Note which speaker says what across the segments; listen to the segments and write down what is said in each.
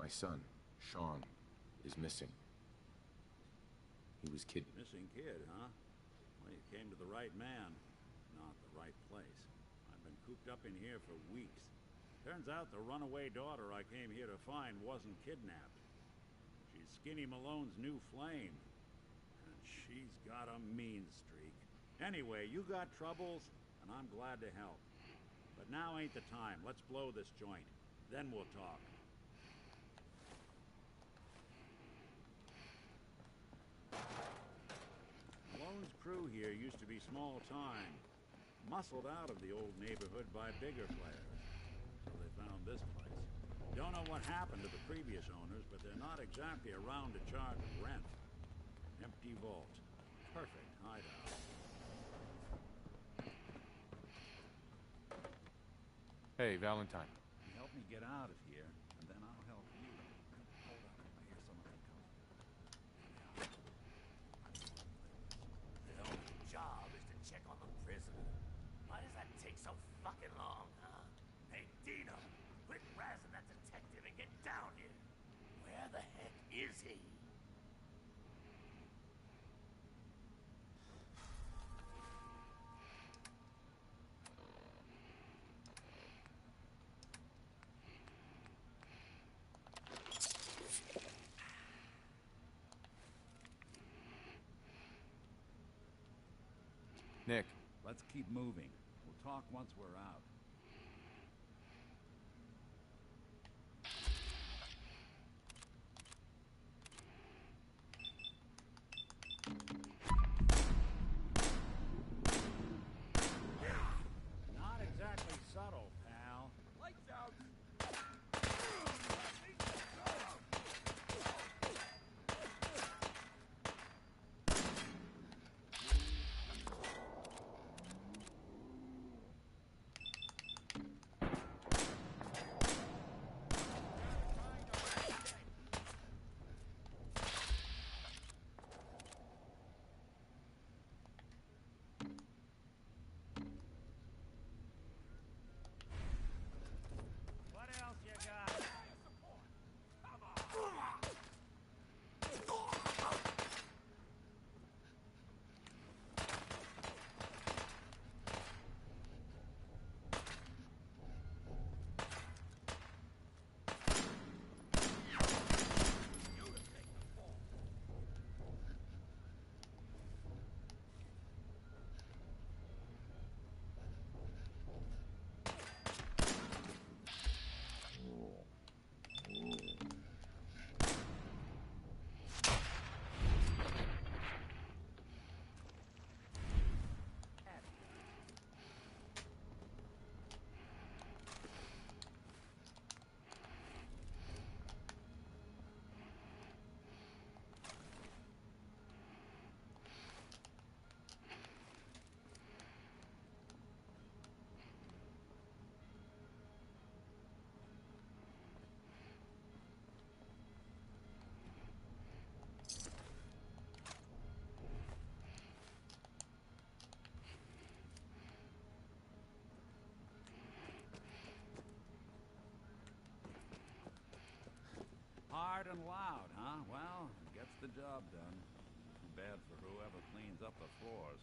Speaker 1: My son, Sean, is missing. He was kidnapped.
Speaker 2: Missing kid, huh? Well, you came to the right man, not the right place. I've been cooped up in here for weeks. Turns out the runaway daughter I came here to find wasn't kidnapped. She's Skinny Malone's new flame. And she's got a mean streak. Anyway, you got troubles, and I'm glad to help. But now ain't the time. Let's blow this joint. Then we'll talk. Malone's crew here used to be small time. Muscled out of the old neighborhood by bigger players. So they found this place. Don't know what happened to the previous owners, but they're not exactly around to charge rent. Empty vault. Perfect hideout.
Speaker 3: Hey, Valentine.
Speaker 2: Help me get out of here, and then I'll help you. Hold on, I hear something coming.
Speaker 4: Their only job is to check on the prisoner. Why does that take so fucking long, huh? Hey, Dino, quit razzing that detective and get down here. Where the heck is he?
Speaker 3: Nick.
Speaker 2: Let's keep moving. We'll talk once we're out. Not exactly subtle, pal.
Speaker 4: Lights out!
Speaker 2: What else you got? Hard and loud, huh? Well, gets the job done. Too bad for whoever cleans up the floors.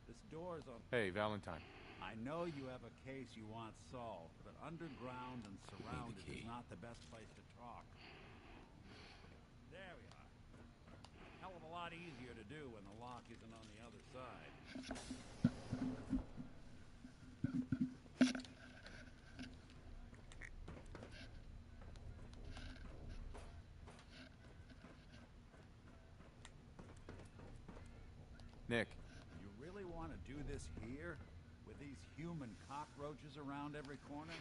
Speaker 2: This door's on...
Speaker 3: Hey, Valentine.
Speaker 2: I know you have a case you want solved, but underground and surrounded is not the best place to talk. There we are. Hell of a lot easier to do when the lock isn't on the other side.
Speaker 3: Nick.
Speaker 2: You really want to do this here? With these human cockroaches around every corner?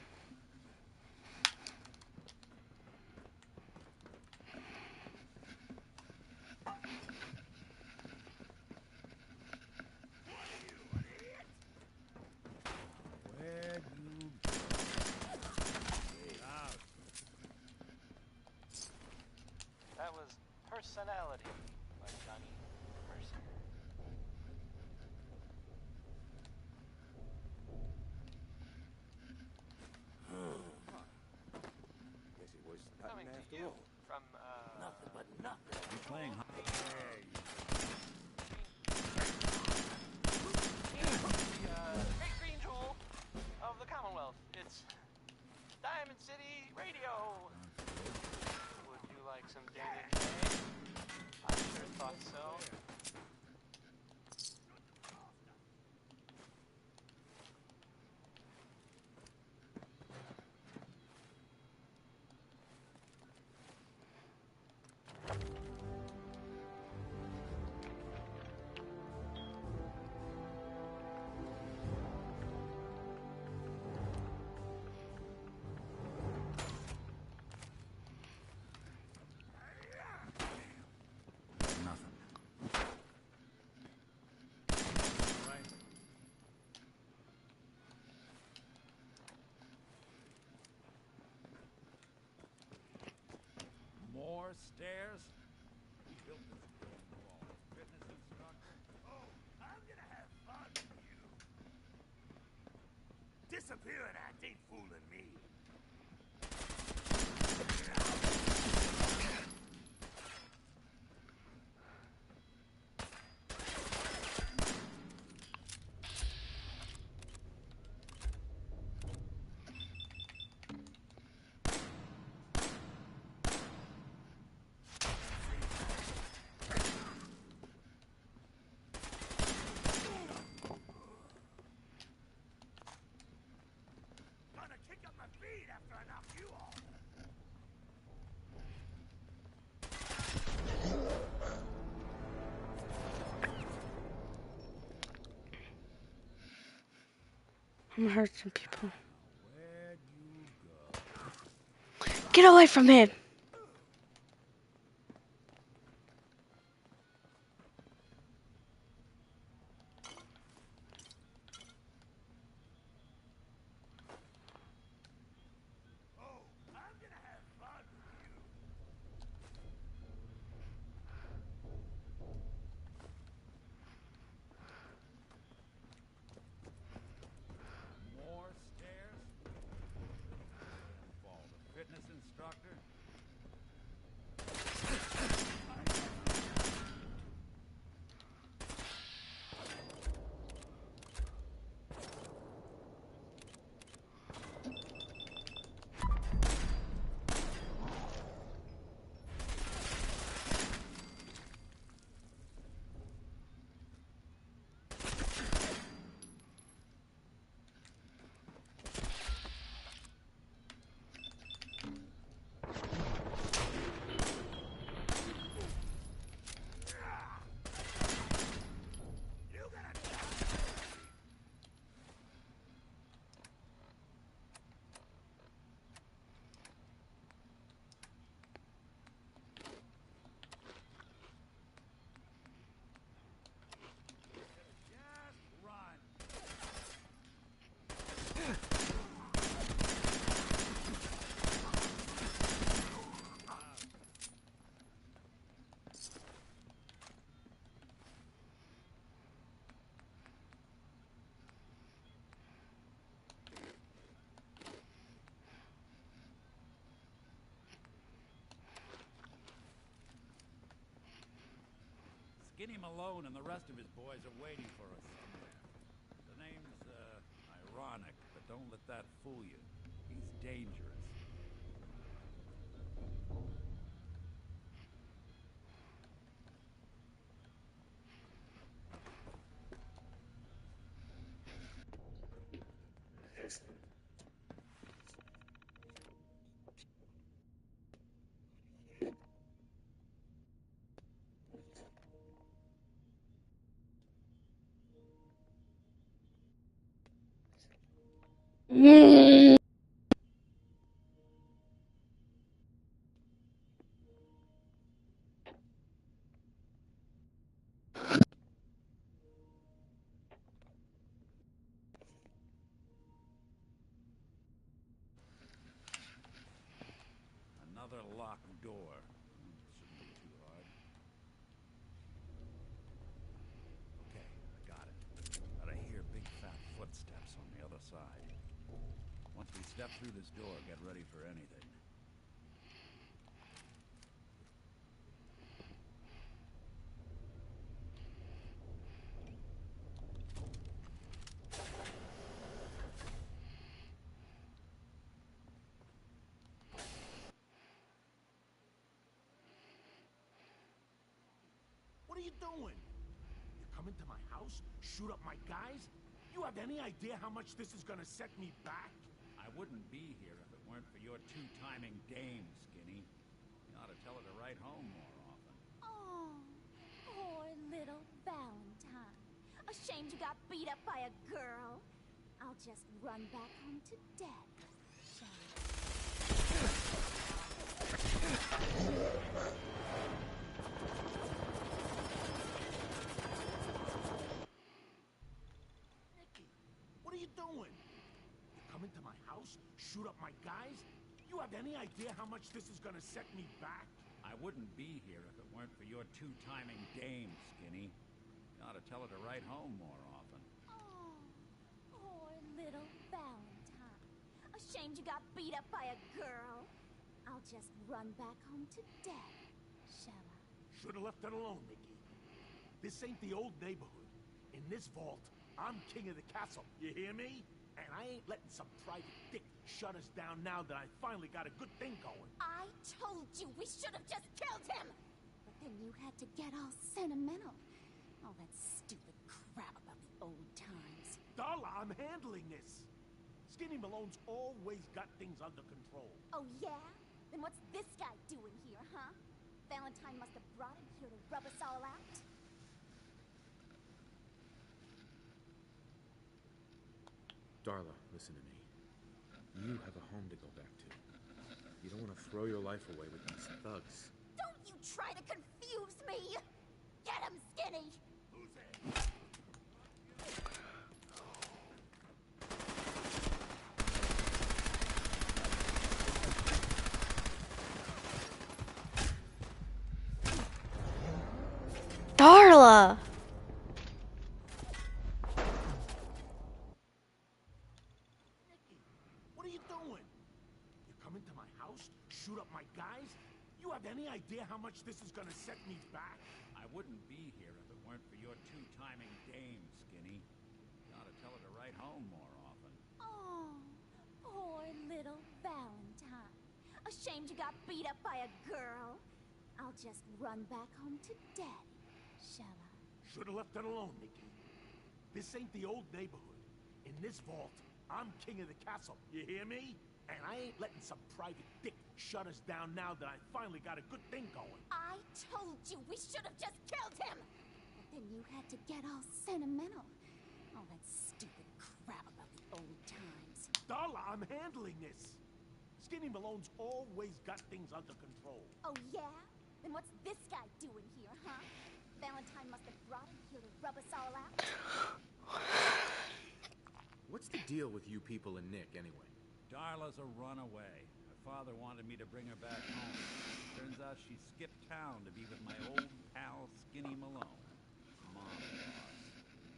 Speaker 2: Where'd you go? Out.
Speaker 5: That was Personality by Johnny Mercer.
Speaker 4: Guess it was
Speaker 5: Coming
Speaker 4: Patton
Speaker 5: to
Speaker 4: after
Speaker 5: you you? From,
Speaker 4: Nothing but nothing.
Speaker 2: You playing
Speaker 5: Great Green Jewel of the Commonwealth. It's Diamond City Radio. Would you like some Danny Kaye? I sure thought so.
Speaker 2: nothing? Right. More stairs? Who built this building wall? Fitness instructor?
Speaker 4: Oh, I'm gonna have fun with you. Disappearing act ain't fooling me. Gonna kick up my feet after I knock you off.
Speaker 6: I'm gonna hurt some people.
Speaker 2: Where'd you go?
Speaker 6: Get away from him!
Speaker 4: Oh, I'm gonna have fun with you.
Speaker 2: More stairs? Involved a fitness instructor?
Speaker 4: You gonna die.
Speaker 2: Just run. Skinny Malone and the rest of his boys are waiting for us somewhere. The name's, ironic, but don't let that fool you. He's dangerous. Another locked door. Shouldn't be too hard. Okay, I got it. But I hear big fat footsteps on the other side. Once we step through this door, get ready for anything.
Speaker 7: doing? You come into my house, shoot up my guys? You have any idea how much this is gonna set me back?
Speaker 2: I wouldn't be here if it weren't for your two-timing dame, Skinny. You ought to tell her to write home more often.
Speaker 8: Oh, poor little Valentine. Ashamed you got beat up by a girl. I'll just run back home to daddy, shall I?
Speaker 7: Nikki, what are you doing? You come into my house, shoot up my guys? You have any idea how much this is gonna set me back?
Speaker 2: I wouldn't be here if it weren't for your two-timing dame, Skinny. You ought to tell her to write home more often.
Speaker 8: Oh, poor little Valentine. Ashamed you got beat up by a girl. I'll just run back home to daddy, shall I?
Speaker 7: Should've left it alone, Nikki. This ain't the old neighborhood. In this vault, I'm king of the castle. You hear me? And I ain't letting some private dick shut us down now that I finally got a good thing going.
Speaker 8: I told you we should have just killed him! But then you had to get all sentimental. All that stupid crap about the old times.
Speaker 7: Darla, I'm handling this. Skinny Malone's always got things under control.
Speaker 8: Oh, yeah? Then what's this guy doing here, huh? Valentine must have brought him here to rub us all out.
Speaker 1: Darla, listen to me. You have a home to go back to. You don't want to throw your life away with these thugs.
Speaker 8: Don't you try to confuse me! Get him, Skinny!
Speaker 7: Who's it?
Speaker 6: Darla!
Speaker 7: Nikki, what are you doing? You come into my house, shoot up my guys? You have any idea how much this is gonna set me back?
Speaker 2: I wouldn't be here if it weren't for your two-timing dame, Skinny. You ought to tell her to write home more often.
Speaker 8: Oh, poor little Valentine. Ashamed you got beat up by a girl. I'll just run back home to daddy, shall I?
Speaker 7: Should've left it alone, Nikki. This ain't the old neighborhood. In this vault, I'm king of the castle. You hear me? And I ain't letting some private dick shut us down now that I finally got a good thing going.
Speaker 8: I told you we should have just killed him! But then you had to get all sentimental. All that stupid crap about the old times.
Speaker 7: Darla, I'm handling this. Skinny Malone's always got things under control.
Speaker 8: Oh, yeah? Then what's this guy doing here, huh? Valentine must have brought him here to rub us all out.
Speaker 1: What's the deal with you people and Nick, anyway?
Speaker 2: Darla's a runaway. Her father wanted me to bring her back home. Turns out she skipped town to be with my old pal Skinny Malone. Mom boss.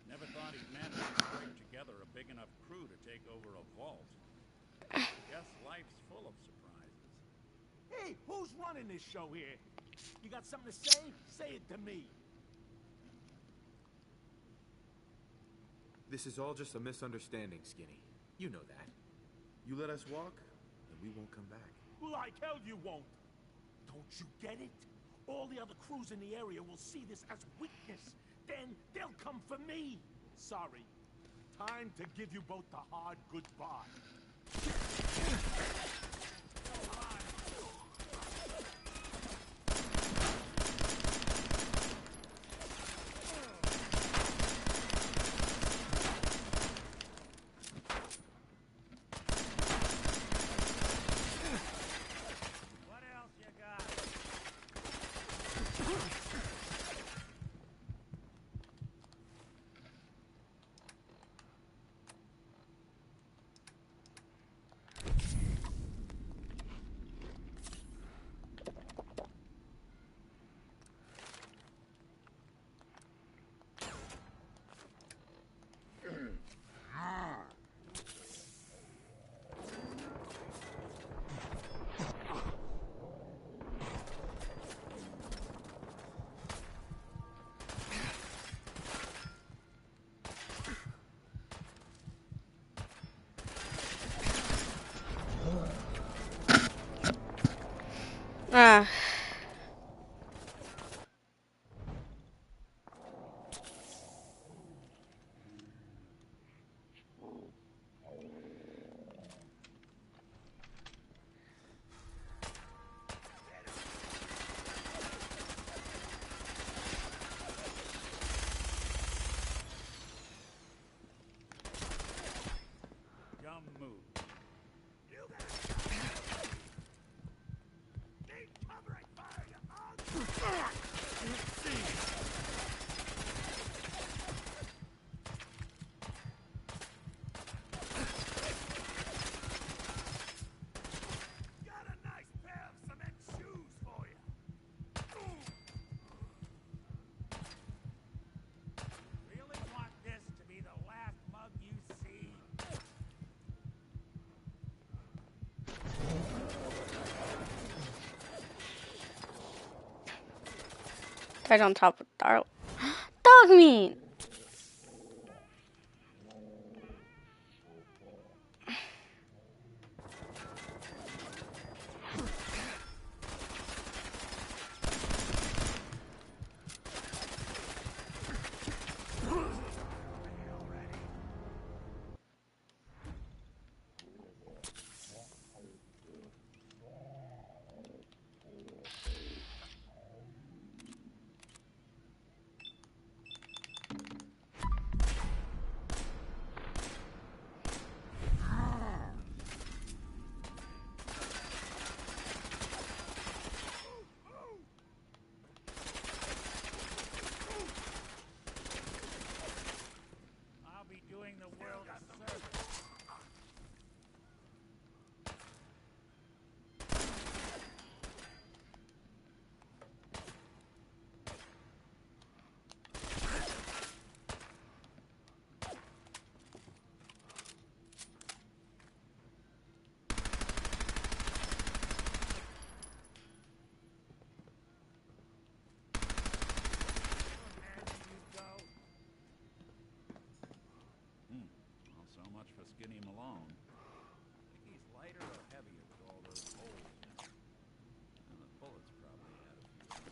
Speaker 2: Never thought he'd manage to bring together a big enough crew to take over a vault. Guess life's full of surprises.
Speaker 7: Hey, who's running this show here? You got something to say? Say it to me.
Speaker 1: This is all just a misunderstanding, Skinny. You know that. You let us walk, and we won't come back.
Speaker 7: Like hell you won't. Don't you get it? All the other crews in the area will see this as weakness. Then they'll come for me. Sorry. Time to give you both the hard goodbye.
Speaker 2: What else you got?
Speaker 6: Ah. right on top of Darla. Dog meat!
Speaker 2: I'll be doing the world a service. Well, so much for Skinny Malone. Think he's lighter or heavier with all those holes in him? And the bullets probably had a few.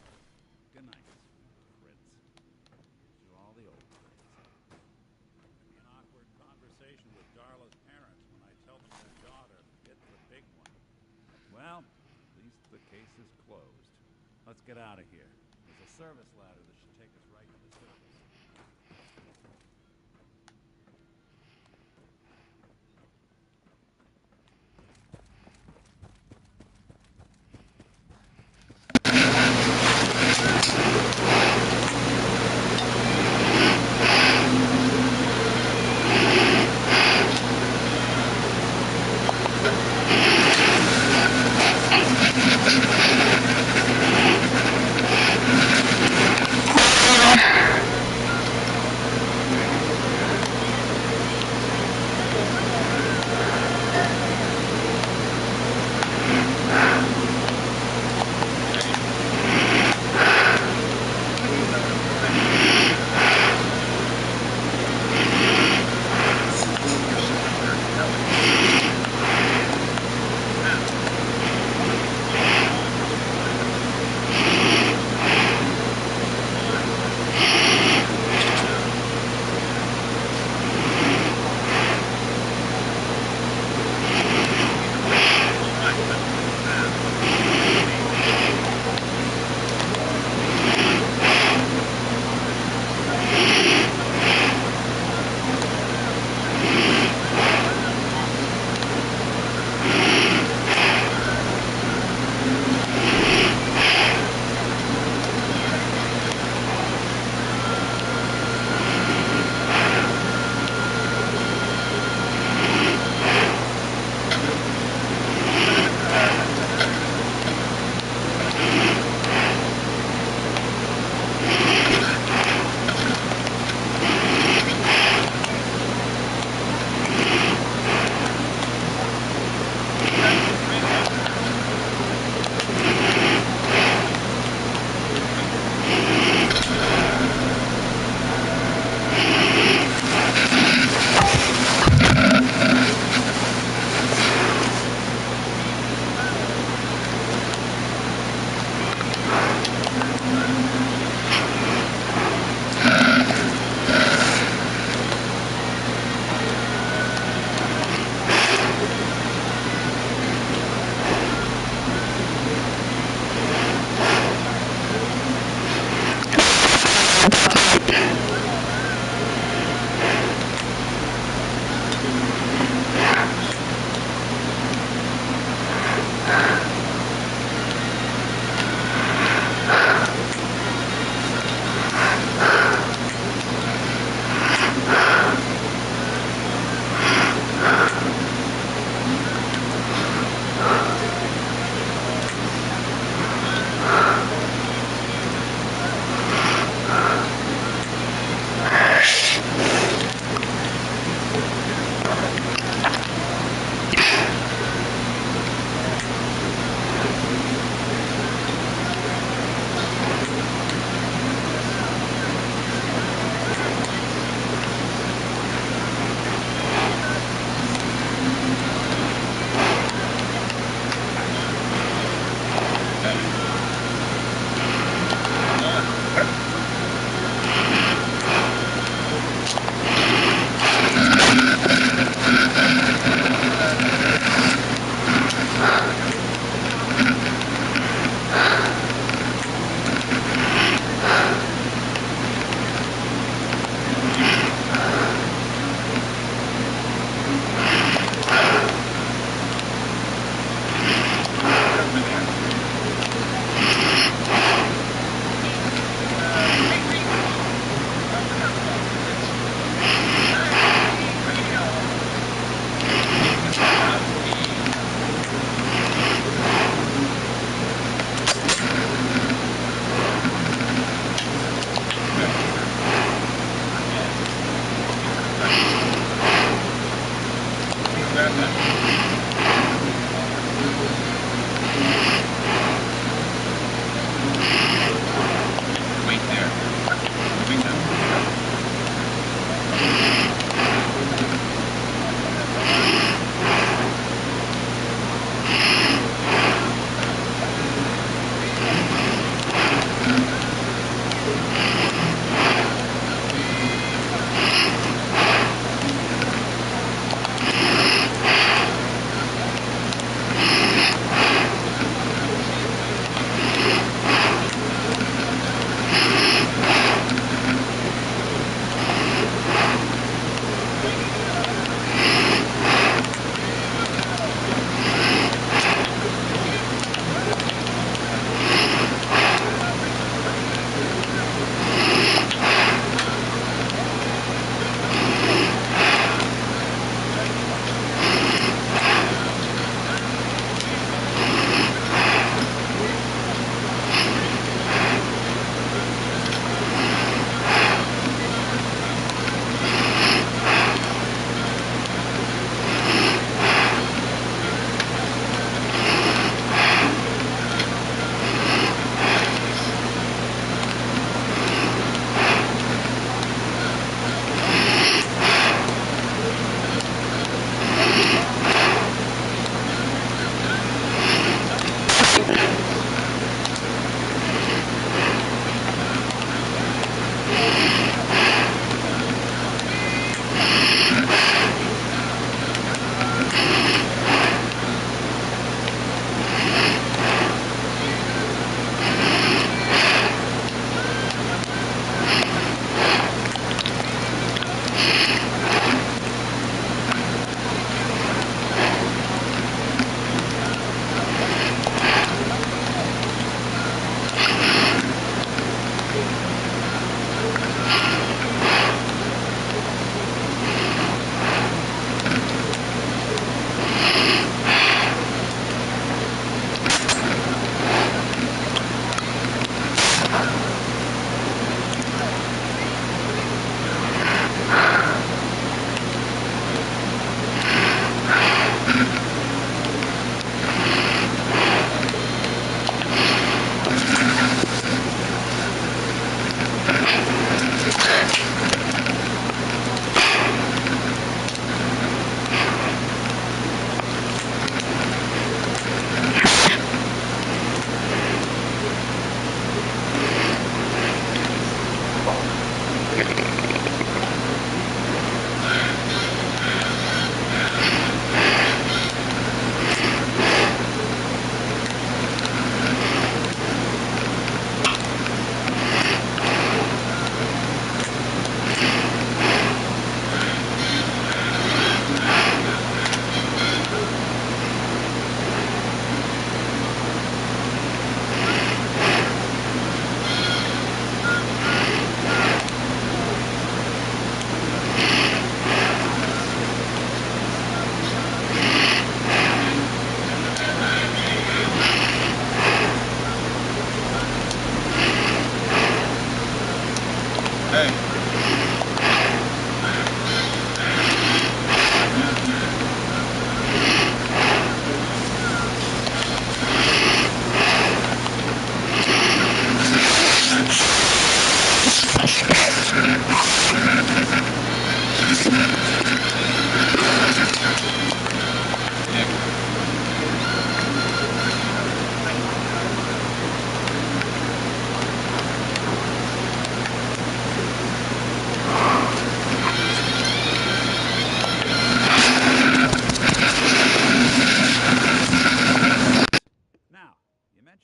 Speaker 2: Good night, Fritz. Gives you all the old days. An awkward conversation with Darla's parents when I tell them their daughter hit the big one. Well, at least the case is closed. Let's get out of here. There's a service ladder that should take us right to the surface.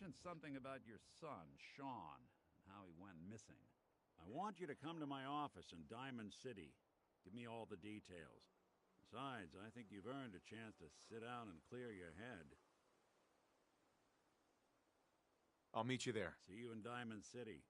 Speaker 2: mentioned something about your son, Sean, and how he went missing. I want you to come to my office in Diamond City. Give me all the details. Besides, I think you've earned a chance to sit down and clear your head.
Speaker 3: I'll meet you there.
Speaker 2: See you in Diamond City.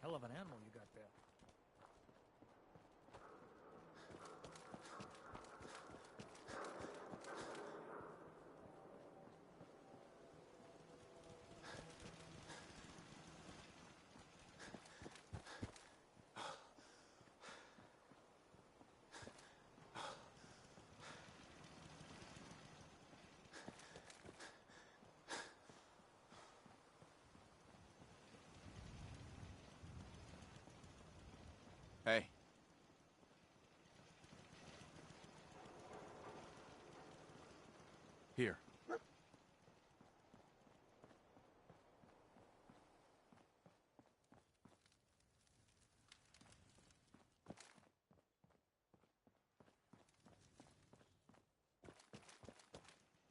Speaker 9: Hell of an animal you got there.
Speaker 3: Hey. Here.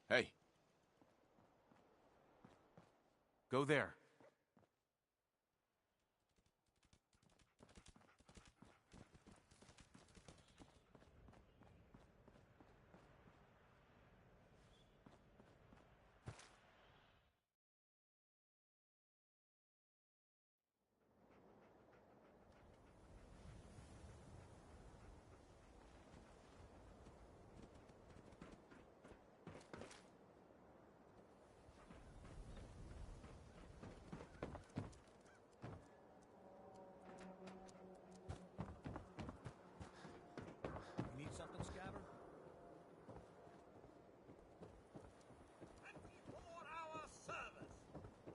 Speaker 3: Hey. Go there.
Speaker 9: You need something, Scabber?
Speaker 7: 24-hour service.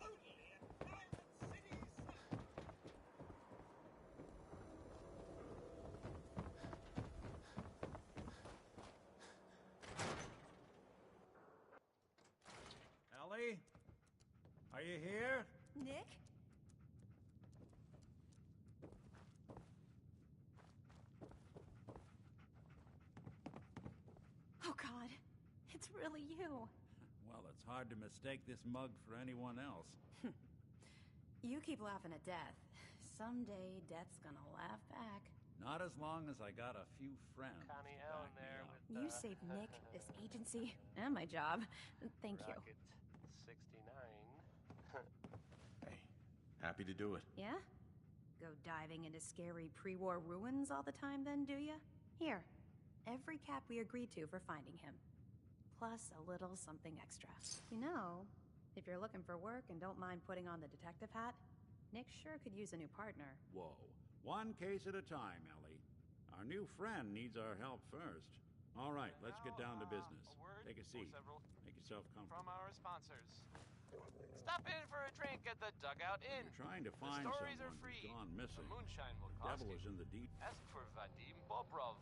Speaker 7: Only at Diamond City Center.
Speaker 2: Ellie? Are you here?
Speaker 8: Nick? Oh, God. It's really you.
Speaker 2: Well, it's hard to mistake this mug for anyone else.
Speaker 10: You keep laughing at death. Someday, death's gonna laugh back.
Speaker 2: Not as long as I got a few friends.
Speaker 5: Connie L in
Speaker 2: back me
Speaker 5: there
Speaker 2: up.
Speaker 5: with
Speaker 10: You saved Nick, this agency, and my job. Thank you.
Speaker 5: Rocket 69.
Speaker 1: Hey, happy to do it.
Speaker 10: Yeah? Go diving into scary pre-war ruins all the time then, do ya? Here, every cap we agreed to for finding him. Plus a little something extra. You know, if you're looking for work and don't mind putting on the detective hat, Nick sure could use a new partner.
Speaker 2: Whoa. One case at a time, Ellie. Our new friend needs our help first. All right, let's get down to business.
Speaker 5: A word
Speaker 2: Take a
Speaker 5: or
Speaker 2: seat.
Speaker 5: several
Speaker 2: Make yourself comfortable.
Speaker 5: from our sponsors. Stop in for a drink at the Dugout Inn.
Speaker 2: You're trying to
Speaker 5: The
Speaker 2: find
Speaker 5: stories
Speaker 2: someone
Speaker 5: are free.
Speaker 2: who's gone missing.
Speaker 5: The moonshine will
Speaker 2: The
Speaker 5: cost
Speaker 2: devil
Speaker 5: you.
Speaker 2: is in the deep.
Speaker 5: Ask for Vadim Bobrov.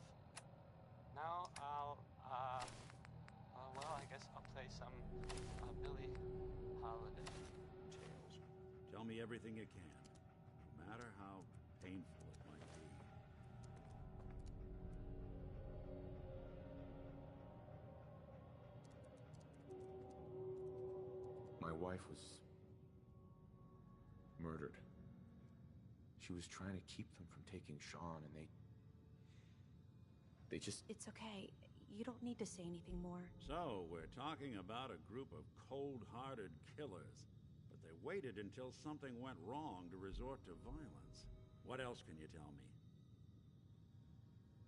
Speaker 5: Now well, I guess I'll play some Billie Holiday tales.
Speaker 2: Tell me everything you can, no matter how painful it might be.
Speaker 1: My wife was murdered. She was trying to keep them from taking Sean, and they just...
Speaker 10: It's okay. You don't need to say anything more.
Speaker 2: So, we're talking about a group of cold-hearted killers, but they waited until something went wrong to resort to violence. What else can you tell me?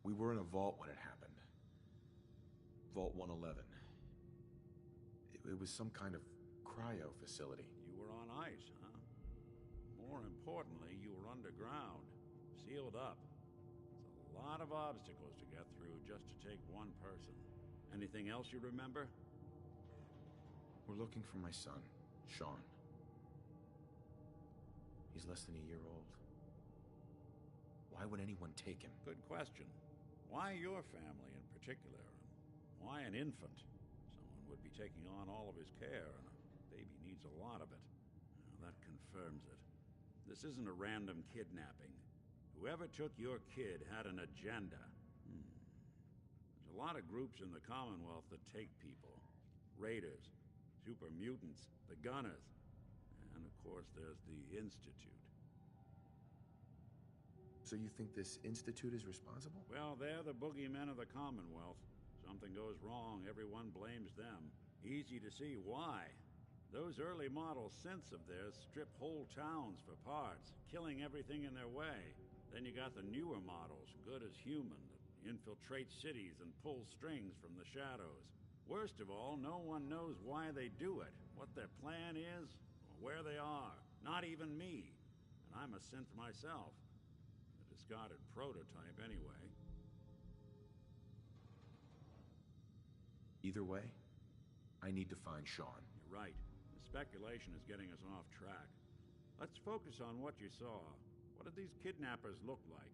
Speaker 1: We were in a vault when it happened. Vault 111. It was some kind of cryo facility.
Speaker 2: You were on ice, huh? More importantly, you were underground, sealed up. It's a lot of obstacles to get through just to take one person. Anything else you remember?
Speaker 1: We're looking for my son, Sean. He's less than a year old. Why would anyone take him?
Speaker 2: Good question. Why your family in particular? Why an infant? Someone would be taking on all of his care, and a baby needs a lot of it. Well, that confirms it. This isn't a random kidnapping. Whoever took your kid had an agenda. There's a lot of groups in the Commonwealth that take people. Raiders, super mutants, the Gunners, and of course there's the Institute.
Speaker 1: So you think this Institute is responsible?
Speaker 2: Well, they're the boogeymen of the Commonwealth. Something goes wrong, everyone blames them. Easy to see why. Those early model synths of theirs strip whole towns for parts, killing everything in their way. Then you got the newer models, good as human, that infiltrate cities and pull strings from the shadows. Worst of all, no one knows why they do it, what their plan is, or where they are. Not even me. And I'm a synth myself. A discarded prototype anyway.
Speaker 1: Either way, I need to find Sean.
Speaker 2: You're right. The speculation is getting us off track. Let's focus on what you saw. What did these kidnappers look like?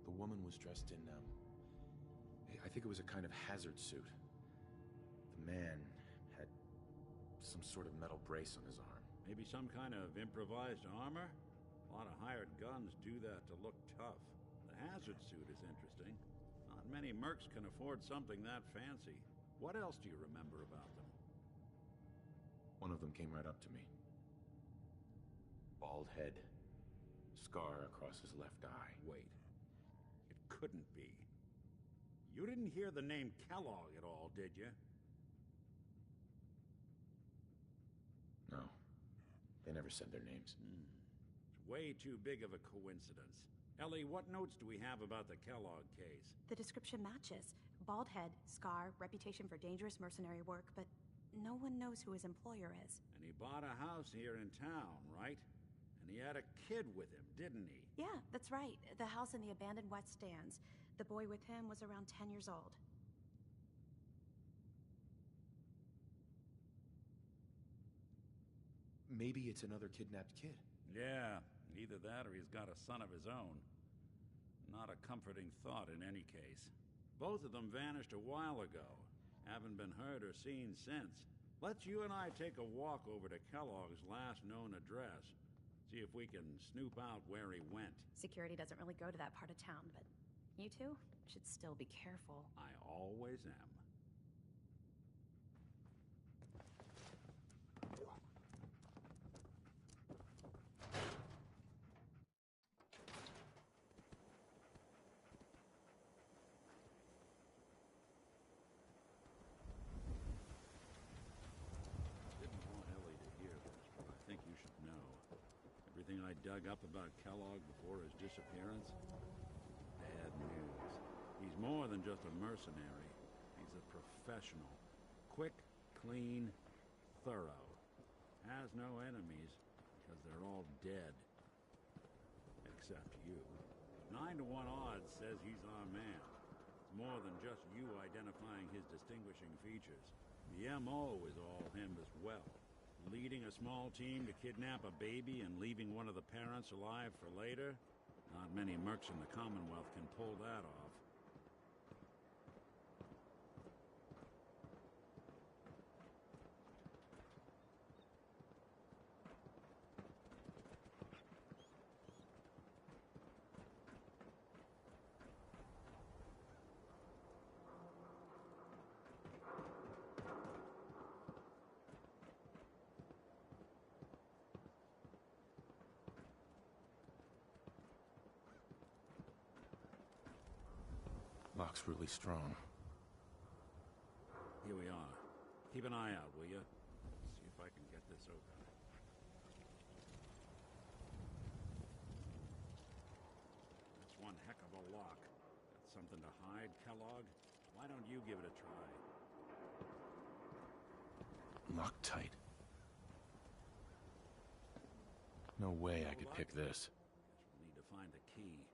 Speaker 1: The woman was dressed in, I think it was a kind of hazard suit. The man had some sort of metal brace on his arm.
Speaker 2: Maybe some kind of improvised armor? A lot of hired guns do that to look tough. The hazard suit is interesting. Not many mercs can afford something that fancy. What else do you remember about them?
Speaker 1: One of them came right up to me. Bald head. Scar across his left eye.
Speaker 2: Wait. It couldn't be. You didn't hear the name Kellogg at all, did you?
Speaker 1: No. They never said their names.
Speaker 2: It's way too big of a coincidence. Ellie, what notes do we have about the Kellogg case?
Speaker 10: The description matches. Bald head, scar, reputation for dangerous mercenary work, but no one knows who his employer is.
Speaker 2: And he bought a house here in town, right? And he had a kid with him, didn't he?
Speaker 10: Yeah, that's right. The house in the abandoned West Stands. The boy with him was around 10 years old.
Speaker 1: Maybe it's another kidnapped kid.
Speaker 2: Yeah, either that or he's got a son of his own. Not a comforting thought in any case. Both of them vanished a while ago. Haven't been heard or seen since. Let's you and I take a walk over to Kellogg's last known address. See if we can snoop out where he went.
Speaker 10: Security doesn't really go to that part of town, but you two should still be careful.
Speaker 2: I always am. Everything I dug up about Kellogg before his disappearance? Bad news. He's more than just a mercenary. He's a professional. Quick, clean, thorough. Has no enemies, because they're all dead. Except you. 9 to 1 odds says he's our man. It's more than just you identifying his distinguishing features. The M.O. is all him as well. Leading a small team to kidnap a baby and leaving one of the parents alive for later? Not many mercs in the Commonwealth can pull that off.
Speaker 1: Lock's really strong.
Speaker 2: Here we are. Keep an eye out, will you? See if I can get this open. That's one heck of a lock. Got something to hide, Kellogg? Why don't you give it a try?
Speaker 1: Locked tight. No way I could pick this.
Speaker 2: Guess we'll need to find the key.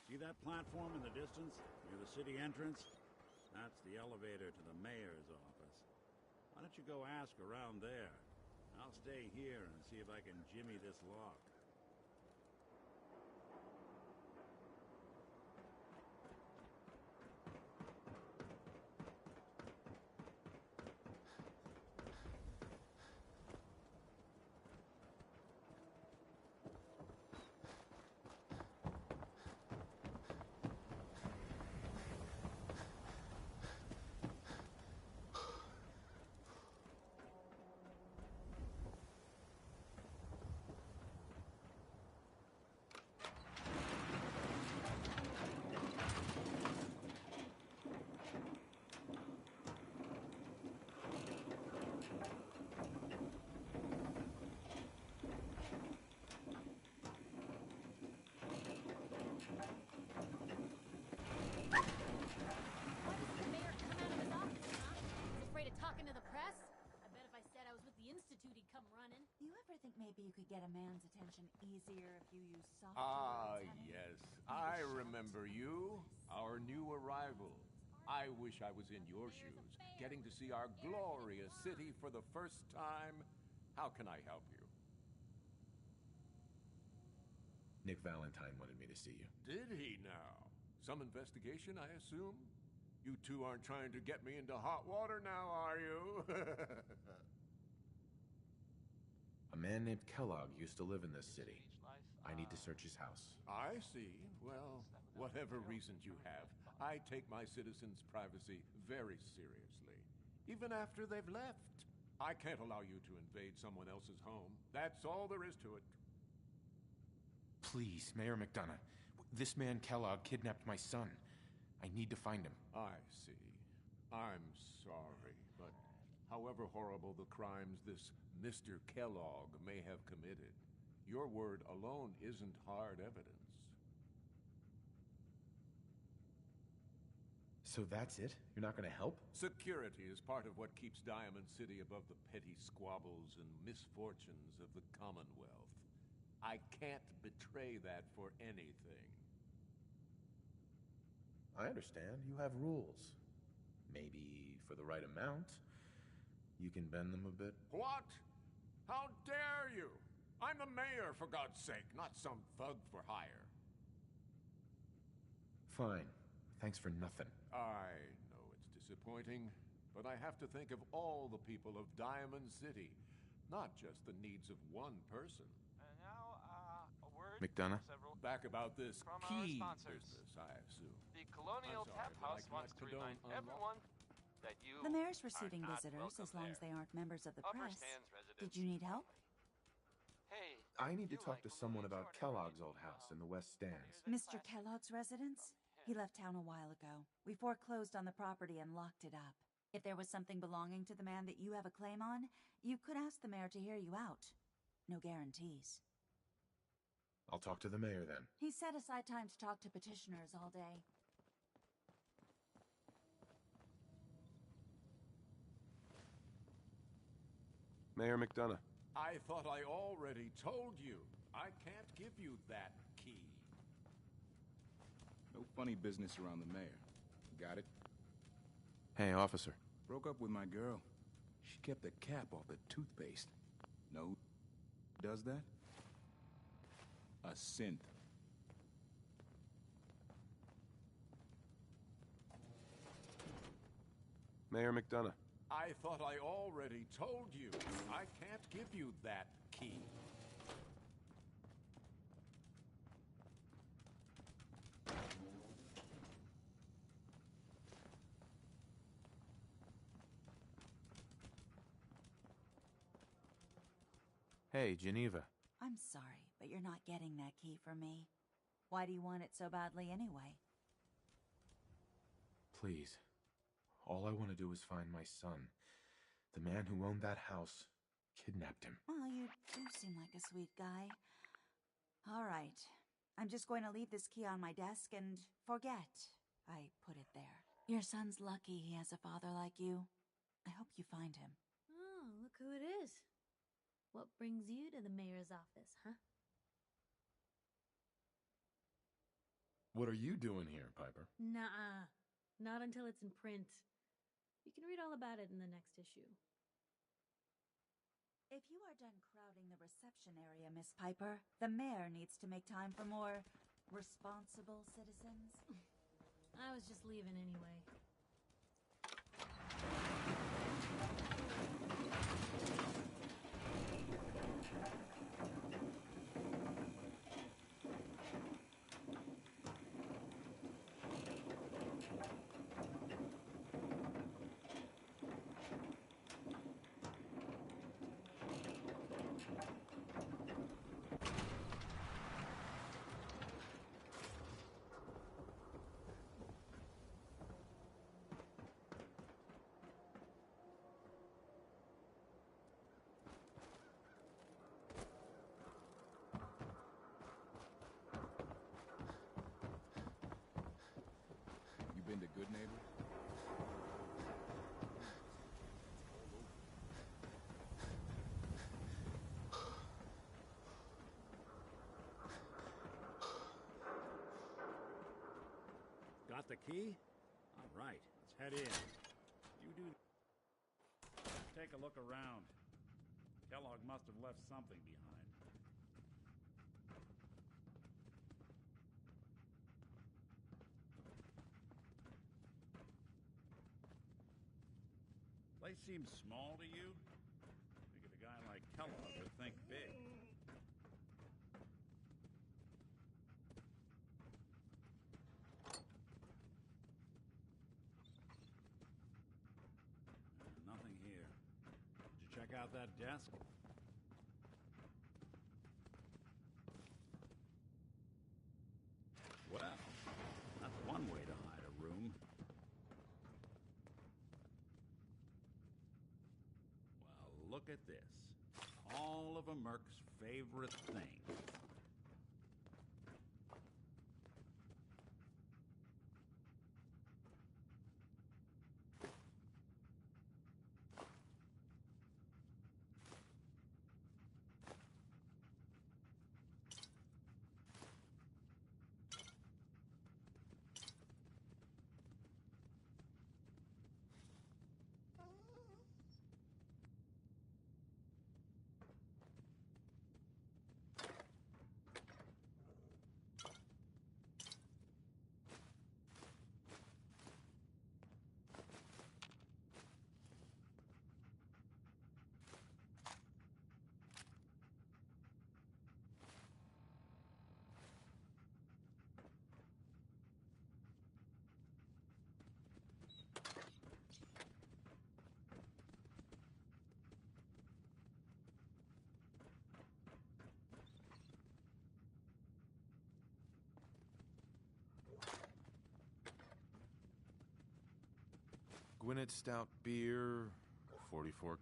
Speaker 2: See that platform in the distance, near the city entrance? That's the elevator to the mayor's office. Why don't you go ask around there? I'll stay here and see if I can jimmy this lock.
Speaker 8: Do you ever think maybe you could get a man's attention easier if you use soft
Speaker 11: Ah,
Speaker 8: words, honey?
Speaker 11: yes. I remember you, our new arrival. I wish I was in your shoes, getting to see our glorious city for the first time. How can I help you?
Speaker 1: Nick Valentine wanted me to see you.
Speaker 11: Did he now? Some investigation, I assume? You two aren't trying to get me into hot water now, are you?
Speaker 1: A man named Kellogg used to live in this city. I need to search his house.
Speaker 11: I see. Well, whatever reasons you have, I take my citizens' privacy very seriously. Even after they've left. I can't allow you to invade someone else's home. That's all there is to it.
Speaker 1: Please, Mayor McDonough. This man Kellogg kidnapped my son. I need to find him.
Speaker 11: I see. I'm sorry, but however horrible the crimes this Mr. Kellogg may have committed, your word alone isn't hard evidence.
Speaker 1: So that's it? You're not gonna help?
Speaker 11: Security is part of what keeps Diamond City above the petty squabbles and misfortunes of the Commonwealth. I can't betray that for anything.
Speaker 1: I understand. You have rules. Maybe for the right amount, you can bend them a bit.
Speaker 11: What? How dare you? I'm the mayor, for God's sake, not some thug for hire.
Speaker 1: Fine. Thanks for nothing.
Speaker 11: I know it's disappointing, but I have to think of all the people of Diamond City, not just the needs of one person.
Speaker 5: And now, a word
Speaker 1: McDonough?
Speaker 11: Back about this
Speaker 5: from
Speaker 11: key
Speaker 5: our sponsors.
Speaker 11: business, I assume.
Speaker 5: The Colonial
Speaker 11: I'm sorry,
Speaker 5: Tap
Speaker 11: but I
Speaker 5: House
Speaker 11: cannot
Speaker 5: wants to
Speaker 11: condone
Speaker 5: remind everyone that you
Speaker 8: The mayor's
Speaker 5: are
Speaker 8: receiving
Speaker 5: not
Speaker 8: visitors
Speaker 5: welcome
Speaker 8: as long as
Speaker 5: there.
Speaker 8: they aren't members of the
Speaker 5: Upper
Speaker 8: press.
Speaker 5: Stands residents
Speaker 8: Did you need help?
Speaker 5: Hey,
Speaker 1: I need to
Speaker 5: you
Speaker 1: talk
Speaker 5: like
Speaker 1: to someone
Speaker 5: balloons
Speaker 1: about
Speaker 5: or
Speaker 1: Kellogg's
Speaker 5: anything?
Speaker 1: old house in the West Stands.
Speaker 8: Mr. Kellogg's residence? He left town a while ago. We foreclosed on the property and locked it up. If there was something belonging to the man that you have a claim on, you could ask the mayor to hear you out. No guarantees.
Speaker 1: I'll talk to the mayor then.
Speaker 8: He set aside time to talk to petitioners all day.
Speaker 1: Mayor McDonough.
Speaker 11: I thought I already told you. I can't give you that key.
Speaker 12: No funny business around the mayor. Got it?
Speaker 1: Hey, officer.
Speaker 12: Broke up with my girl. She kept the cap off the toothpaste. No does that? A synth.
Speaker 1: Mayor McDonough.
Speaker 11: I thought I already told you. I can't give you that key.
Speaker 3: Hey, Geneva.
Speaker 13: I'm sorry, but you're not getting that key from me. Why do you want it so badly anyway?
Speaker 1: Please. All I want to do is find my son. The man who owned that house kidnapped him.
Speaker 13: Well, you do seem like a sweet guy. All right. I'm just going to leave this key on my desk and forget I put it there. Your son's lucky he has a father like you. I hope you find him.
Speaker 14: Oh, look who it is. What brings you to the mayor's office, huh?
Speaker 1: What are you doing here, Piper?
Speaker 14: Nuh-uh. Not until it's in print. You can read all about it in the next issue.
Speaker 13: If you are done crowding the reception area, Miss Piper, the mayor needs to make time for more responsible citizens.
Speaker 14: I was just leaving anyway.
Speaker 12: You been to Good Neighbor?
Speaker 2: Got the key? All right, let's head in. You do... Take a look around. Kellogg must have left something behind. Place seems small to you? Figured a guy like Kellogg would think big. Nothing here. Did you check out that desk? Well, that's one way to hide a room. Well, look at this. All of a Merc's favorite thing.
Speaker 1: Gwinnett Stout Beer, 44.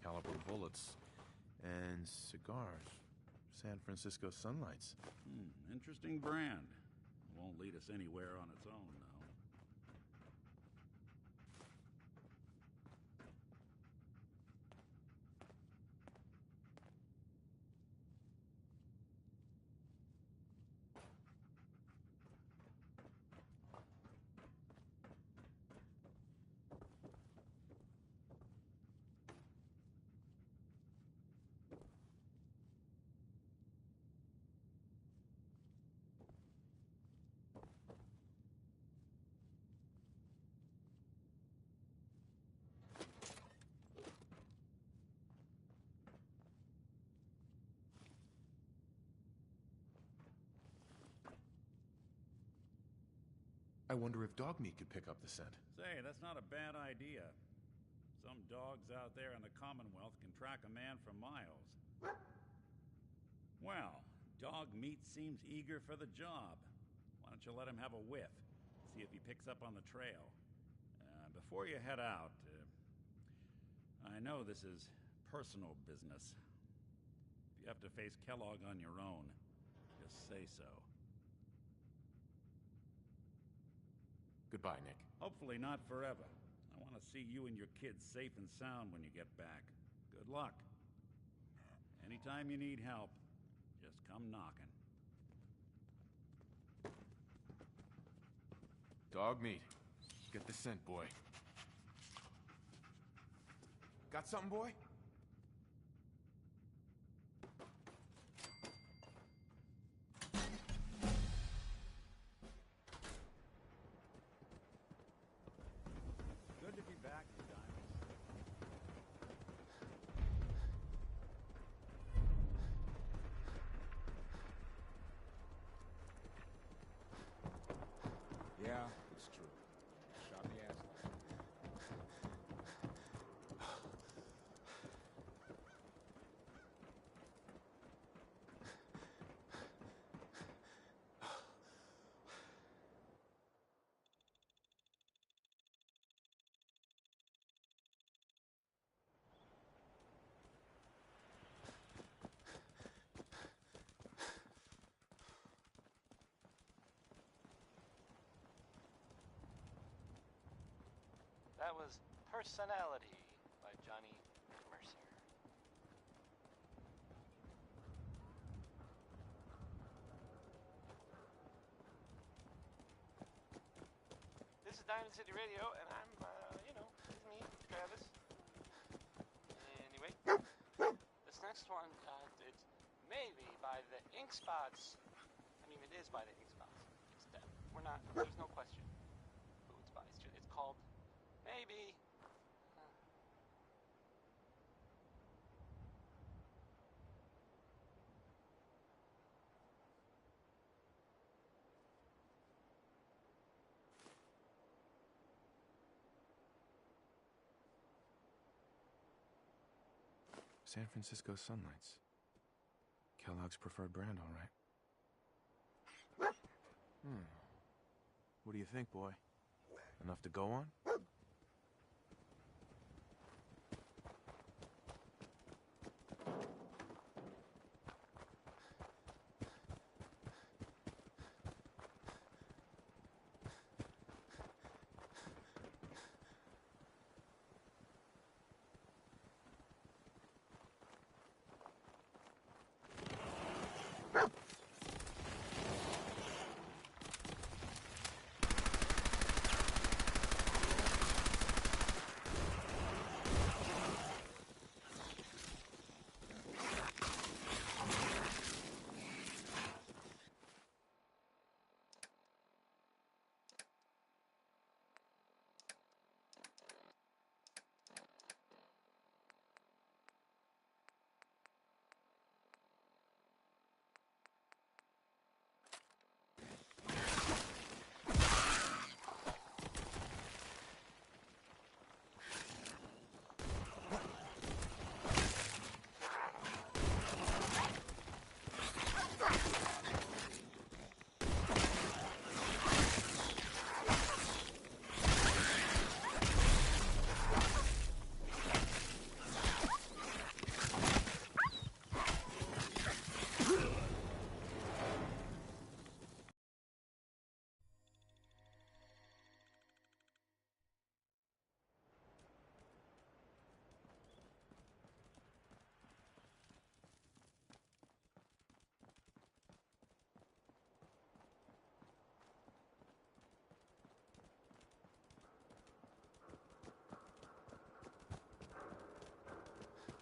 Speaker 1: Caliber bullets and cigars. San Francisco Sunlights.
Speaker 2: Interesting brand. Won't lead us anywhere on its own, though.
Speaker 1: I wonder if dog meat could pick up the scent.
Speaker 2: Say, that's not a bad idea. Some dogs out there in the Commonwealth can track a man for miles. Well, dog meat seems eager for the job. Why don't you let him have a whiff? See if he picks up on the trail. Before you head out, I know this is personal business. If you have to face Kellogg on your own, just say so.
Speaker 1: Goodbye, Nick.
Speaker 2: Hopefully not forever. I want to see you and your kids safe and sound when you get back. Good luck. Anytime you need help, just come knocking.
Speaker 1: Dog meat. Get the scent, boy. Got something, boy?
Speaker 2: Good to be back, Diamonds.
Speaker 12: Yeah, it's true. Shot the ass last night.
Speaker 5: That was Personality by Johnny Mercer. This is Diamond City Radio, and I'm, it's me, Travis. Anyway, this next one, it's maybe by the Ink Spots. I mean, it is by the Ink Spots. There's no question who it's by. It's called Maybe.
Speaker 1: San Francisco Sunlights. Kellogg's preferred brand, all right. What do you think, boy? Enough to go on?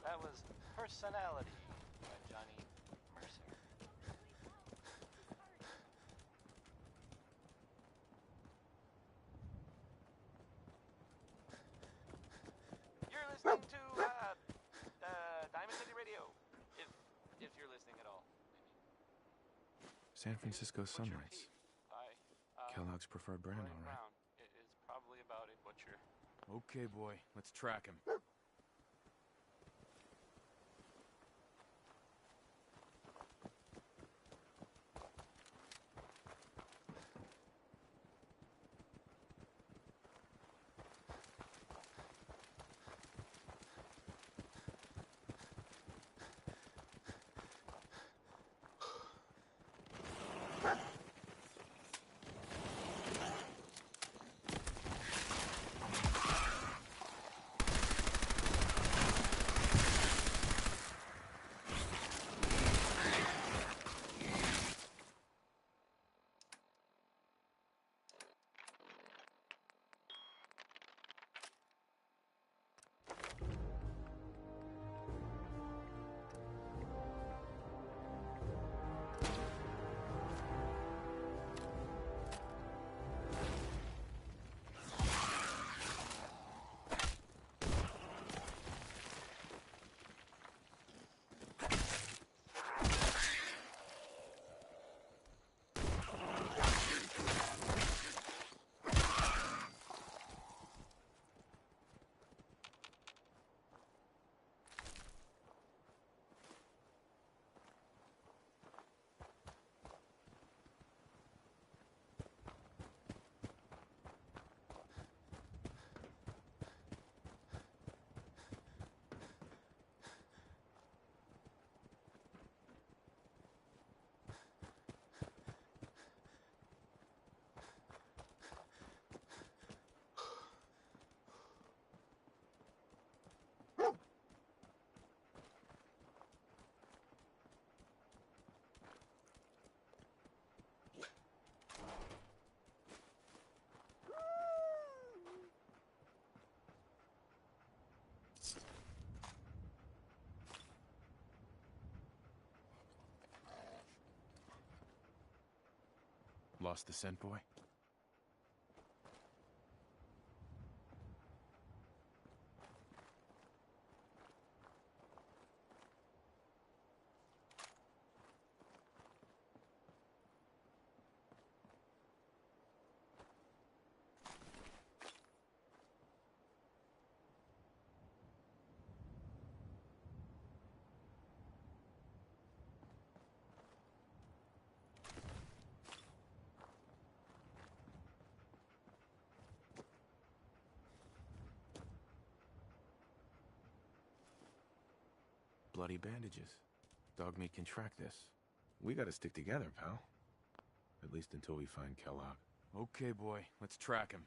Speaker 5: That was Personality by Johnny Mercer. You're listening to Diamond City Radio, if you're listening at all.
Speaker 1: San Francisco Sunlights. Kellogg's preferred brand, all right.
Speaker 5: Brown. It is probably about a butcher.
Speaker 3: Okay, boy. Let's track him. Lost the scent, boy? Bloody bandages. Dogmeat can track this.
Speaker 1: We gotta stick together, pal. At least until we find Kellogg.
Speaker 3: Okay, boy. Let's track him.